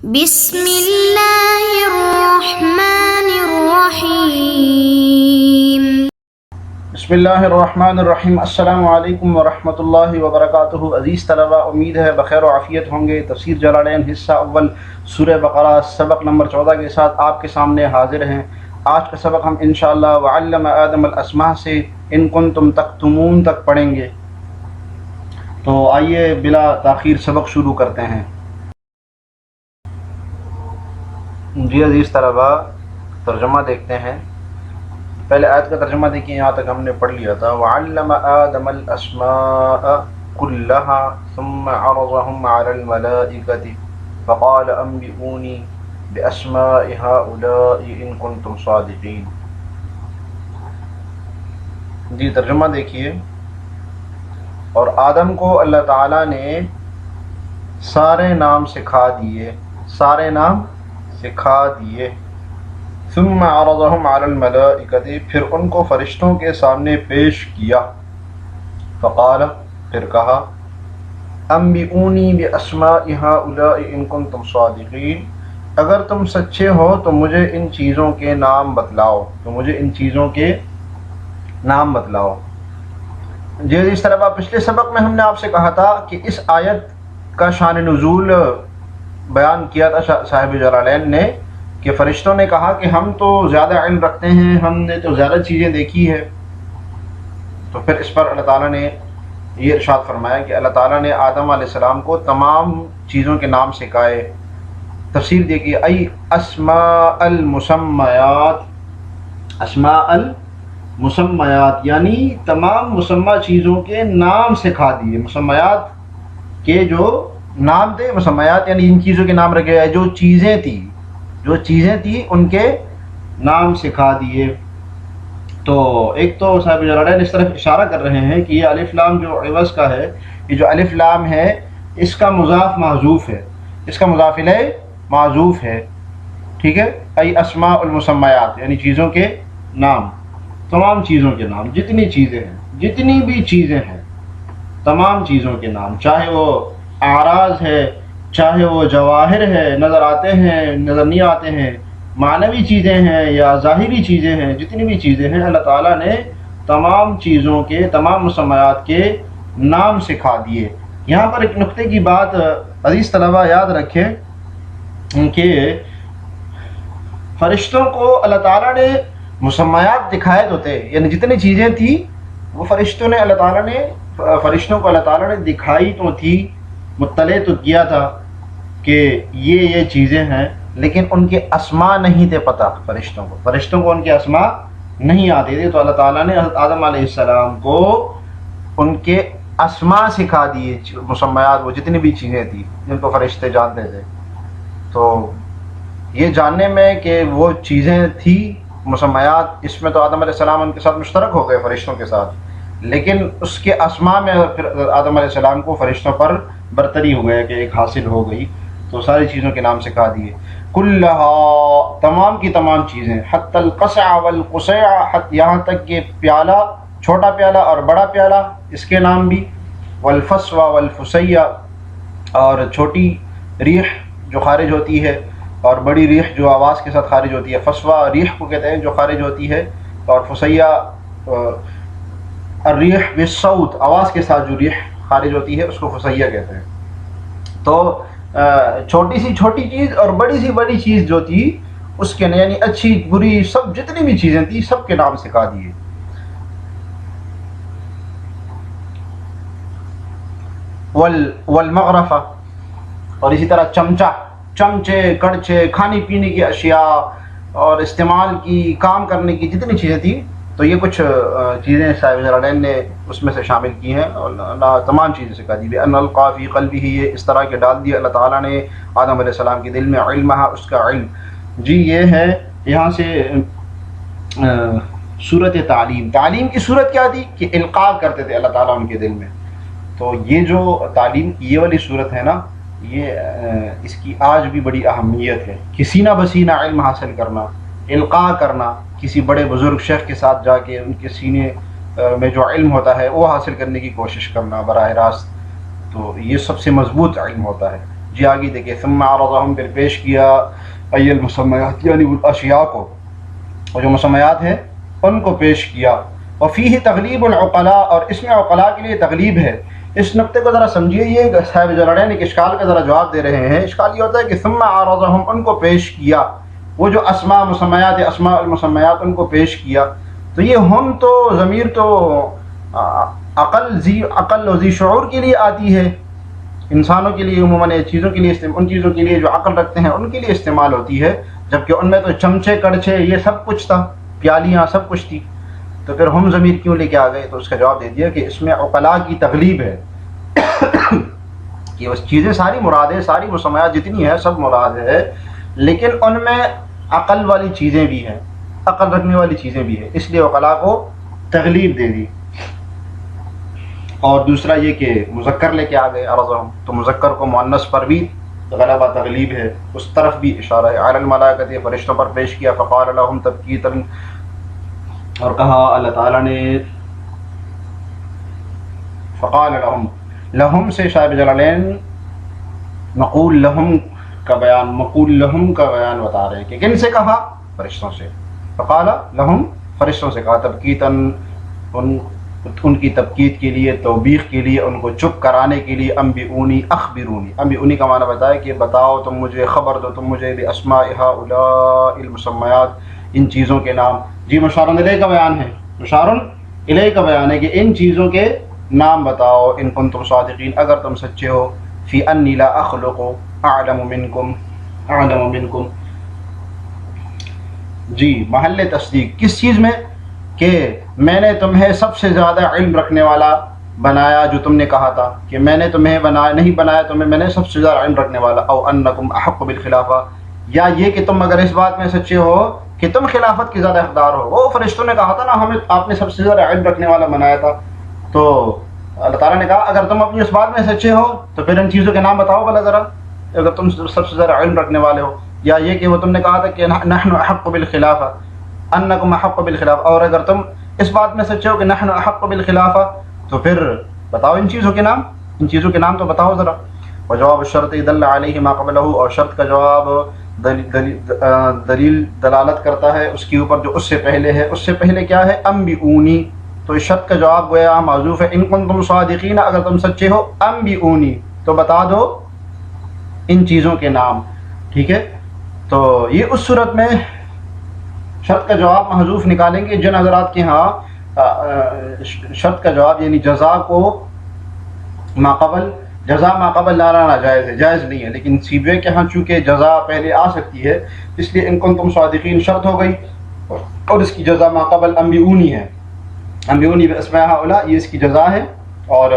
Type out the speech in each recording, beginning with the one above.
بسم اللہ الرحمن الرحیم۔ بسم اللہ الرحمن الرحیم۔ السلام علیکم ورحمۃ اللہ وبرکاتہ۔ عزیز طلبہ، امید ہے بخیر و عافیت ہوں گے۔ تفسیر جلالین حصہ اول سورہ بقرہ سبق نمبر 14 کے ساتھ آپ کے سامنے حاضر ہیں۔ آج کا سبق ہم انشاءاللہ وعلم آدم الاسماء سے ان کنتم تکتمون تک پڑھیں گے۔ تو آئیے بلا تاخیر سبق شروع کرتے ہیں۔ جی عزیز طلبہ، ترجمہ دیکھتے ہیں۔ پہلے آیت کا ترجمہ دیکھیں، یہاں تک ہم نے پڑھ لیا تھا۔ وَعَلَّمَ آدَمَ الْأَسْمَاءَ كُلَّهَا ثُمَّ عَرَضَهُمْ عَلَى الْمَلَائِكَةِ فَقَالَ أَنبِئُونِي بِأَسْمَاءِ هَؤُلَاءِ إِن كُنتُمْ صَادِقِينَ۔ جی ترجمہ دیکھیے۔ اور آدم کو اللہ تعالیٰ نے سارے نام سکھا دیے، سارے نام سکھا دیے۔ ثم عرضهم على الملائکۃ، پھر ان کو فرشتوں کے سامنے پیش کیا۔ فقال، پھر کہا، انبئونی باسماء هؤلاء ان کنتم صادقین، اگر تم سچے ہو تو مجھے ان چیزوں کے نام بتلاؤ، تو مجھے ان چیزوں کے نام بتلاؤ۔ جی اس طرح پچھلے سبق میں ہم نے آپ سے کہا تھا کہ اس آیت کا شان نزول بیان کیا تھا صاحب جلالین نے، کہ فرشتوں نے کہا کہ ہم تو زیادہ علم رکھتے ہیں، ہم نے تو زیادہ چیزیں دیکھی ہے۔ تو پھر اس پر اللہ تعالیٰ نے یہ ارشاد فرمایا کہ اللہ تعالیٰ نے آدم علیہ السلام کو تمام چیزوں کے نام سکھائے۔ تفسیر دیکھیے، ای اسماء المسمیات، اسماء المسمیات یعنی تمام مسمى چیزوں کے نام سکھا دیے۔ مسمیات کے جو نام تھے، مسمیات یعنی ان چیزوں کے نام رکھے گئے، جو چیزیں تھیں ان کے نام سکھا دیے۔ تو ایک تو صاحب جلالین اس طرف اشارہ کر رہے ہیں کہ یہ الف لام جو عوض کا ہے، یہ جو الف لام ہے اس کا مضاف محذوف ہے، اس کا مضاف الیہ محذوف ہے، ٹھیک ہے۔ ای اسماء المسمیات یعنی چیزوں کے نام، تمام چیزوں کے نام، جتنی چیزیں ہیں، جتنی بھی چیزیں ہیں، تمام چیزوں کے نام، چاہے وہ اعراض ہے، چاہے وہ جواہر ہے، نظر آتے ہیں نظر نہیں آتے ہیں، معنوی چیزیں ہیں یا ظاہری چیزیں ہیں، جتنی بھی چیزیں ہیں اللہ تعالیٰ نے تمام چیزوں کے، تمام مسمیات کے نام سکھا دیے۔ یہاں پر ایک نقطے کی بات عزیز طلبہ یاد رکھیں کہ فرشتوں کو اللہ تعالیٰ نے مسمیات دکھائے تو تھے، یعنی جتنی چیزیں تھیں وہ فرشتوں نے فرشتوں کو اللہ تعالیٰ نے دکھائی تو تھی، مطلع تو کیا تھا کہ یہ چیزیں ہیں، لیکن ان کے اسماء نہیں تھے پتہ فرشتوں کو ان کے اسماء نہیں آتے تھے۔ تو اللہ تعالیٰ نے حضرت آدم علیہ السلام کو ان کے اسماء سکھا دیے، مسمیات، وہ جتنی بھی چیزیں تھیں جن کو فرشتے جانتے تھے۔ تو یہ جاننے میں کہ وہ چیزیں تھیں مسمیات، اس میں تو آدم علیہ السلام ان کے ساتھ مشترک ہو گئے فرشتوں کے ساتھ، لیکن اس کے اسماء میں پھر آدم علیہ السلام کو فرشتوں پر برتری ہو گیا کہ ایک حاصل ہو گئی، تو ساری چیزوں کے نام سکھا دیے۔ کلھا، تمام کی تمام چیزیں، حتی القصع والقصیع، یہاں تک کہ پیالہ، چھوٹا پیالہ اور بڑا پیالہ، اس کے نام بھی، والفسوہ والفسیع، اور چھوٹی ریح جو خارج ہوتی ہے اور بڑی ریح جو آواز کے ساتھ خارج ہوتی ہے۔ فسوہ ریح کو کہتے ہیں جو خارج ہوتی ہے، اور فسیع الریح بالصوت، آواز کے ساتھ جو ریح خارج ہوتی ہے اس کو فسیع کہتے ہیں۔ تو چھوٹی سی چھوٹی چیز اور بڑی سی بڑی چیز جو تھی اس کے یعنی اچھی بری سب جتنی بھی چیزیں تھیں سب کے نام سکھا دیے۔ والمغرفہ، اور اسی طرح چمچے، کڑچے، کھانے پینے کی اشیاء اور استعمال کی، کام کرنے کی جتنی چیزیں تھیں، تو یہ کچھ چیزیں صاحب جلالین نے اس میں سے شامل کی ہیں، اور اللہ تمام چیزیں سکھا دی۔ بِأَنَّ أَلْقَىٰ فِي قَلْبِهِ، یہ اس طرح کے ڈال دیا اللہ تعالیٰ نے آدم علیہ السلام کے دل میں، علمها، اس کا علم۔ جی یہ ہے یہاں سے صورت تعلیم کی صورت کیا تھی کہ القاء کرتے تھے اللہ تعالیٰ ان کے دل میں۔ تو یہ جو تعلیم کی یہ والی صورت ہے نا، یہ اس کی آج بھی بڑی اہمیت ہے کہ سینہ بسینہ علم حاصل کرنا، القاء کرنا، کسی بڑے بزرگ شیخ کے ساتھ جا کے ان کے سینے میں جو علم ہوتا ہے وہ حاصل کرنے کی کوشش کرنا براہ راست، تو یہ سب سے مضبوط علم ہوتا ہے۔ جی آگے دیکھیے، ثم عرضهم، پھر پیش کیا، ای المسمیات یعنی اشیاء کو، اور جو مسمیات ہیں ان کو پیش کیا. وفیہ تغلیب العقلاء، اور اس میں عقلاء کے لیے تغلیب ہے. اس نقطے کو ذرا سمجھیے، یہ صاحب جلالین ایک اشکال کا ذرا جواب دے رہے ہیں. اشکال یہ ہوتا ہے کہ ثم عرضهم، ان کو پیش کیا، وہ جو اسماء مسمیات اسماء المسمیات ان کو پیش کیا. تو یہ ہم تو ضمیر تو عقل و ذی شعور کے لیے آتی ہے، انسانوں کے لیے عموماً چیزوں کے لیے، ان چیزوں کے لیے جو عقل رکھتے ہیں ان کے لیے استعمال ہوتی ہے، جبکہ ان میں تو چمچے کڑچے یہ سب کچھ تھا، پیالیاں سب کچھ تھی. تو پھر ہم ضمیر کیوں لے کے آ گئے؟ تو اس کا جواب دے دیا کہ اس میں عقلاء کی تغلیب ہے کہ بس چیزیں ساری مراد ہے، ساری مسمیات جتنی ہے سب مراد ہے، لیکن ان میں عقل والی چیزیں بھی ہیں، عقل رکھنے والی چیزیں بھی ہیں، اس لیے عقلاء کو تغلیب دے دی. اور دوسرا یہ کہ مذکر لے کے آ گئے عرضہم، تو مذکر کو مؤنث پر بھی غلبہ تغلیب ہے، اس طرف بھی اشارہ ہے. علی الملائکۃ، فرشتوں پر پیش کیا. فقال لهم تبکیتا، اور کہا اللہ تعالیٰ نے، فقال لهم سے صاحب جلالین مقول لهم کا بیان، مقول لهم کا بیان بتا رہے ہیں کہ کن سے کہا؟ فرشتوں سے. فقال لهم، فرشتوں سے کہا، تبکیتاً، ان کی تبکیت کے لیے، توبیخ کے لیے، ان کو چپ کرانے کے لیے. انبئونی، اخبرونی، انبئونی کا معنی بتائے کہ بتاؤ تم مجھے، خبر دو تم مجھے، باسماء هؤلاء المسمیات، ان چیزوں کے نام. جی مشار الیہ کا بیان ہے، مشار الیہ کا بیان ہے کہ ان چیزوں کے نام بتاؤ. ان کنتم صادقین، اگر تم سچے ہو. فی انی لا اخلق اعلم منکم، جی محل تصدیق کس چیز میں؟ کہ میں نے تمہیں سب سے زیادہ علم رکھنے والا بنایا، جو تم نے کہا تھا کہ میں نے تمہیں نہیں بنایا تمہیں، میں نے سب سے زیادہ علم رکھنے والا. او انکم احق بالخلافہ، یا یہ کہ تم اگر اس بات میں سچے ہو کہ تم خلافت کے زیادہ حقدار ہو. وہ فرشتوں نے کہا تھا نا ہمیں آپ نے سب سے زیادہ علم رکھنے والا بنایا تھا. تو اللہ تعالیٰ نے کہا اگر تم اپنی اس بات میں سچے ہو تو پھر ان چیزوں کے نام بتاؤ بھلا ذرا، اگر تم سب سے زیادہ علم رکھنے والے ہو. یا یہ کہ وہ تم نے کہا تھا کہ نحن احق بالخلافہ، انکم احق بالخلافہ، اور اگر تم اس بات میں سچے ہو کہ نحن احق بالخلافہ تو پھر بتاؤ ان چیزوں کے نام، ان چیزوں کے نام تو بتاؤ ذرا. وجواب الشرط دل علیہ ما قبلہ، اور شرط کا جواب دلیل دلالت کرتا ہے اس کے اوپر جو اس سے پہلے ہے. اس سے پہلے کیا ہے؟ انبئونی، تو اس شرط کا جواب گویا معذوف ہے. ان کنتم صادقین، اگر تم سچے ہو، انبئونی، تو بتا دو ان چیزوں کے نام. ٹھیک ہے، تو یہ اس صورت میں شرط کا جواب محذوف نکالیں گے جن حضرات کے ہاں شرط کا جواب یعنی جزا کو ماقبل، جزا ماقبل لا لانا جائز ہے، جائز نہیں ہے. لیکن سیبوے کے ہاں چونکہ جزا پہلے آ سکتی ہے اس لیے ان کنتم صادقین شرط ہو گئی اور اس کی جزا ماقبل انبئونی ہے. انبئونی باسماء هؤلاء، یہ اس کی جزا ہے، اور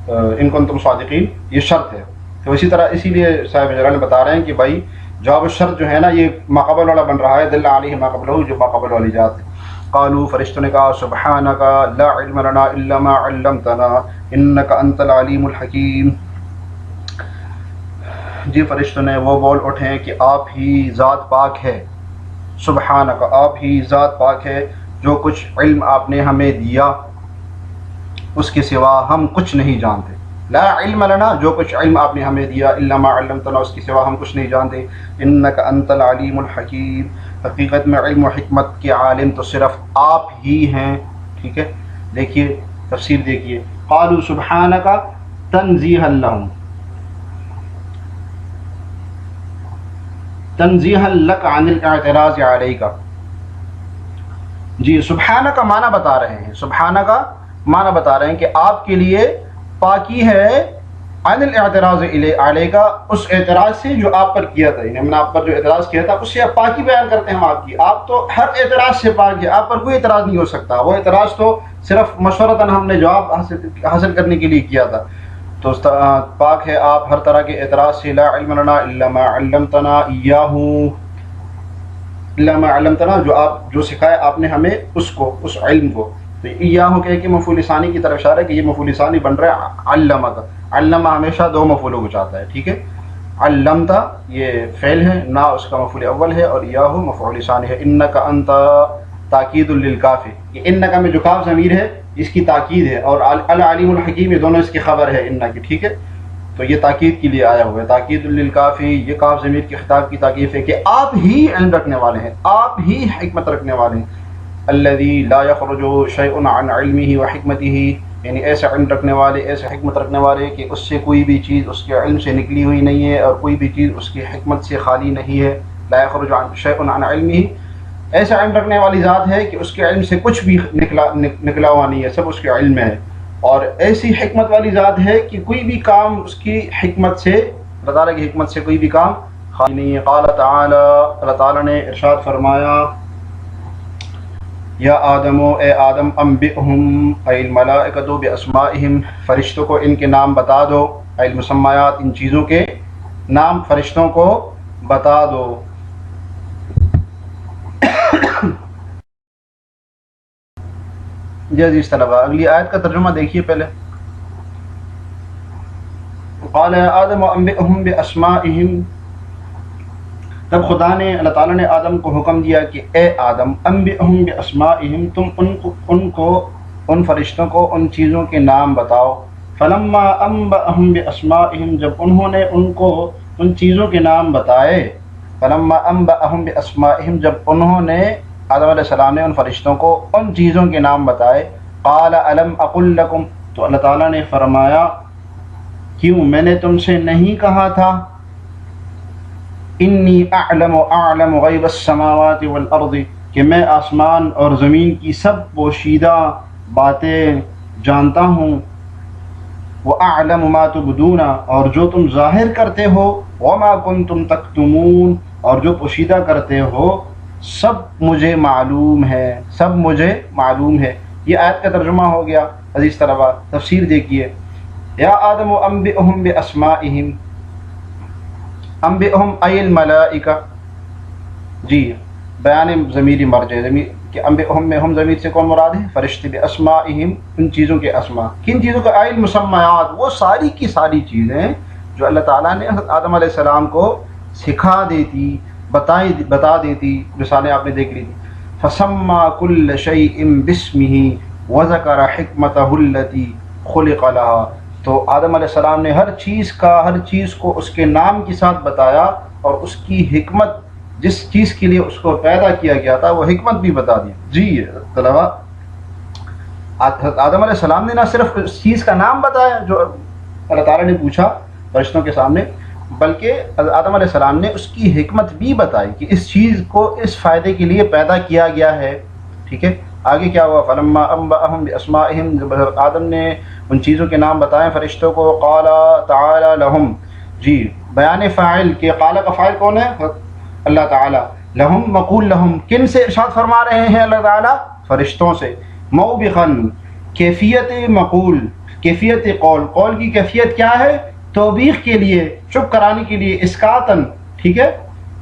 ان کنتم صادقین یہ شرط ہے. تو اسی طرح اسی لیے صاحب جلال بتا رہے ہیں کہ بھائی جواب الشرط جو ہے نا یہ ماقبل والا بن رہا ہے، دل علیہ ما قبلہ، جو ماقبل والی ذات ہے. قالوا، فرشتوں نے کہا، سبحانک لا علم لنا الا ما علمتنا انک انت العلیم الحکیم. جی فرشتوں نے وہ بول اٹھے کہ آپ ہی ذات پاک ہے، سبحانک، آپ ہی ذات پاک ہے، جو کچھ علم آپ نے ہمیں دیا اس کے سوا ہم کچھ نہیں جانتے. لا علم لنا، جو کچھ علم آپ نے ہمیں دیا، الا ما علمتنا، اس کے سوا ہم کچھ نہیں جانتے. انک انت العلیم الحکیم، حقیقت میں علم و حکمت کے عالم تو صرف آپ ہی ہیں. ٹھیک ہے، دیکھیے تفسیر دیکھیے. قالوا سبحانک تنزیہا لہم، تنزیہا لک عن الاعتراض علیک. جی سبحانہ کا معنی بتا رہے ہیں، سبحانہ کا معنی بتا رہے ہیں کہ آپ کے لیے پاکی ہے عن الاعتراض علیک، اس اعتراض سے جو آپ پر کیا تھا، یعنی ہم نے آپ پر جو اعتراض کیا تھا اس سے آپ پاکی بیان کرتے ہیں ہم آپ کی. آپ تو ہر اعتراض سے پاک ہے، آپ پر کوئی اعتراض نہیں ہو سکتا. وہ اعتراض تو صرف مشورتاً ہم نے جواب حاصل کرنے کے لیے کیا تھا. تو پاک ہے آپ ہر طرح کے اعتراض سے. لا علم لنا الا ما علمتنا ایاہ، الا ما علمتنا، جو سکھایا آپ نے ہمیں اس کو، اس علم کو. تو ایاہ کہہ کے مفعول ثانی کی طرف اشارہ ہے کہ یہ مفعول ثانی بن رہا ہے علمہ کا. علمہ ہمیشہ دو مفعولوں کو چاہتا ہے. ٹھیک ہے، علمتا یہ فعل ہے، نا اس کا مفعول اول ہے، اور ایاہ مفعول ثانی ہے. انک انت تاکید للکاف، یہ انک میں جو کاف ضمیر ہے اس کی تاکید ہے، اور العلیم الحکیم یہ دونوں اس کی خبر ہے انک کی. ٹھیک ہے، تو یہ تاکید کے لیے آیا ہوا ہے، تاکید للکافی، یہ کاف ضمیر کے خطاب کی تاکید ہے کہ آپ ہی علم رکھنے والے ہیں، آپ ہی حکمت رکھنے والے ہیں۔ الذی لا یخرج شیء عن علمہ وحکمتہ، یعنی ایسے علم رکھنے والے، ایسے حکمت رکھنے والے کہ اس سے کوئی بھی چیز اس کے علم سے نکلی ہوئی نہیں ہے اور کوئی بھی چیز اس کی حکمت سے خالی نہیں ہے۔ لا یخرج شیء عن علمہ، ایسا علم رکھنے والی ذات ہے کہ اس کے علم سے کچھ بھی نکلا ہوا نہیں ہے، سب اس کے علم میں ہے۔ اور ایسی حکمت والی ذات ہے کہ کوئی بھی کام اس کی حکمت سے، اللہ تعالیٰ کی حکمت سے کوئی بھی کام خالی نہیں ہے۔ قال تعالی، اللہ تعالیٰ نے ارشاد فرمایا، یا آدم، اے آدم، انبئہم ای الملائکۃ باسمائہم، فرشتوں کو ان کے نام بتا دو، ای المسمیات، ان چیزوں کے نام فرشتوں کو بتا دو۔ جی عزیز طلبہ، اگلی آیت کا ترجمہ دیکھیے پہلے۔ قال یا آدم انبئہم باسمائہم، تب خدا نے، اللہ تعالیٰ نے آدم کو حکم دیا کہ اے آدم، انبئہم باسمائہم، تم ان فرشتوں کو ان چیزوں کے نام بتاؤ۔ فلما انبأہم باسمائہم، جب انہوں نے ان کو ان چیزوں کے نام بتائے، فلما انبأہم باسمائہم، جب انہوں نے، آدم علیہ السلام نے ان فرشتوں کو ان چیزوں کے نام بتائے، قال الم اقل لکم، تو اللہ تعالیٰ نے فرمایا، کیوں میں نے تم سے نہیں کہا تھا، انی اعلم غیب السماوات والارض، کہ میں آسمان اور زمین کی سب پوشیدہ باتیں جانتا ہوں، وَأَعْلَمُ مَا تُبْدُونَ، اور جو تم ظاہر کرتے ہو، وَمَا كُنْتُمْ تَكْتُمُونَ، اور جو پوشیدہ کرتے ہو، سب مجھے معلوم ہے، سب مجھے معلوم ہے۔ یہ آیت کا ترجمہ ہو گیا۔ عزیز طلبہ، تفسیر دیکھیے، یا آدم انبئہم باسمائہم، انبئہم ای الملائکہ، جی بیان ضمیری مرجع، ضمیر کہ انبئہم میں ہم ضمیر سے کون مراد ہے؟ فرشتے، باسمائہم، ان چیزوں کے اسماء، کن چیزوں کا؟ ای المسمیات، وہ ساری کی ساری چیزیں جو اللہ تعالیٰ نے حضرت آدم علیہ السلام کو سکھا دیتی، بتا دیتی، مثالیں آپ نے دیکھ لی تھی۔ فسمى كل شيء باسمه وذكر حکمتہ التي خلق لها، تو آدم علیہ السلام نے ہر چیز کو اس کے نام کے ساتھ بتایا اور اس کی حکمت، جس چیز کے لیے اس کو پیدا کیا گیا تھا وہ حکمت بھی بتا دی۔ جی طلبہ، آدم علیہ السلام نے نہ صرف اس چیز کا نام بتایا جو اللہ تعالیٰ نے پوچھا فرشتوں کے سامنے، بلکہ آدم علیہ السلام نے اس کی حکمت بھی بتائی کہ اس چیز کو اس فائدے کے لیے پیدا کیا گیا ہے۔ ٹھیک ہے، آگے کیا ہوا؟ فلما انبأہم باسمائہم، جب آدم نے ان چیزوں کے نام بتائے فرشتوں کو، قال تعالی لہم، جی بیان فاعل کہ قال کا فاعل کون ہے؟ اللہ تعالیٰ، لہم مقول لہم، کن سے ارشاد فرما رہے ہیں اللہ تعالیٰ؟ فرشتوں سے۔ موبخاً، کیفیت مقول، کیفیت قول کی کیفیت کیا ہے؟ توبیخ کے لیے، چپ کرانے کے لیے، اسکاتن، ٹھیک ہے،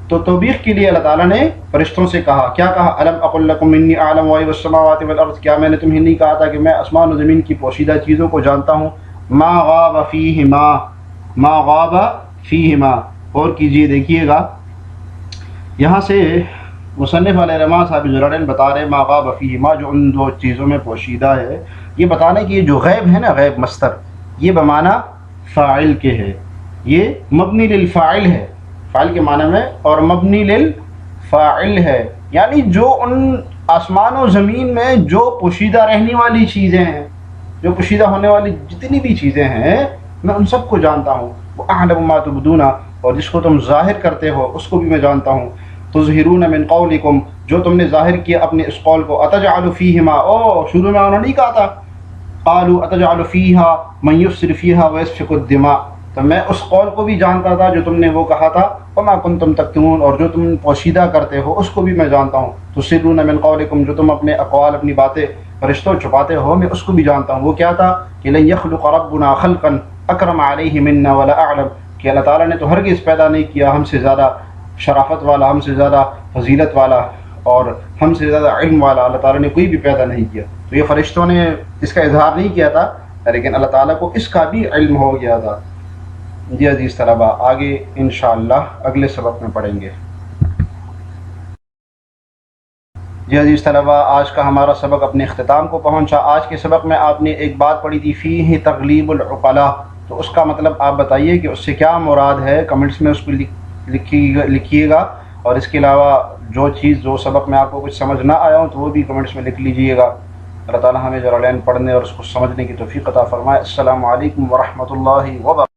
تو توبیخ کے لیے اللہ تعالیٰ نے فرشتوں سے کہا، کیا کہا؟ الم اقل لکم انی اعلم غیب السماوات والارض، کیا میں نے تمہیں نہیں کہا تھا کہ میں آسمان و زمین کی پوشیدہ چیزوں کو جانتا ہوں؟ ما غاب فیہما، اور کیجئے، دیکھیے گا یہاں سے مصنف علیہ رحمہ صاحب جلالین بتا رہے ما غاب فیہما، جو ان دو چیزوں میں پوشیدہ ہے، یہ بتانے کہ یہ جو غیب ہے نا، غیب مصدر، یہ بمعنی فاعل کے ہے، یہ مبنی للفاعل ہے، فاعل کے معنی میں، اور مبنی للفاعل ہے، یعنی جو ان آسمان و زمین میں جو پوشیدہ رہنے والی چیزیں ہیں، جو پوشیدہ ہونے والی جتنی بھی چیزیں ہیں، میں ان سب کو جانتا ہوں۔ وَأَعْلَمُ مَا تُبْدُونَ، اور جس کو تم ظاہر کرتے ہو اس کو بھی میں جانتا ہوں۔ تُظْهِرُونَ مِنْ قَوْلِكُمْ، جو تم نے ظاہر کیا اپنے اس قول کو، أَتَجْعَلُ فِيهِمَا، شروع میں انہوں نے کہا تھا قَالُوا أَتَجْعَلُ فِيهَا مَنْ يُفْسِدُ فِيهَا وَيَسْفِكُ الدِّمَاءَ، تو میں اس قول کو بھی جانتا تھا جو تم نے وہ کہا تھا، وَمَا كُنْتُمْ تَكْتُمُونَ، اور جو تم پوشیدہ کرتے ہو اس کو بھی میں جانتا ہوں۔ تُسِرُّونَ مِنْ قَوْلِكُمْ، جو تم اپنے اقوال، اپنی باتیں فرشتوں چھپاتے ہو، میں اس کو بھی جانتا ہوں۔ وہ کیا تھا؟ کہ لَن يَخْلُقَ رَبُّنَا خَلْقًا أَكْرَمَ عَلَيْهِ مِنَّا وَلَا أَعْلَمَ، کہ اللہ تعالیٰ نے تو ہرگز پیدا نہیں کیا ہم سے زیادہ شرافت والا، ہم سے زیادہ فضیلت والا اور ہم سے زیادہ علم والا، اللہ تعالیٰ نے کوئی بھی پیدا نہیں کیا۔ تو یہ فرشتوں نے اس کا اظہار نہیں کیا تھا، لیکن اللہ تعالیٰ کو اس کا بھی علم ہو گیا تھا۔ جی عزیز طلبہ، آگے انشاءاللہ اگلے سبق میں پڑھیں گے۔ جی عزیز طلبہ، آج کا ہمارا سبق اپنے اختتام کو پہنچا۔ آج کے سبق میں آپ نے ایک بات پڑھی تھی، فیہ تغلیب العقلاء، تو اس کا مطلب آپ بتائیے کہ اس سے کیا مراد ہے، کمنٹس میں اس کو لکھیے گا، اور اس کے علاوہ جو سبق میں آپ کو کچھ سمجھ نہ آیا ہو تو وہ بھی کمنٹس میں لکھ لیجئے گا۔ اللہ تعالیٰ ہمیں جلالین پڑھنے اور اس کو سمجھنے کی توفیق عطا فرمائے۔ السلام علیکم ورحمۃ اللہ وبرکاتہ۔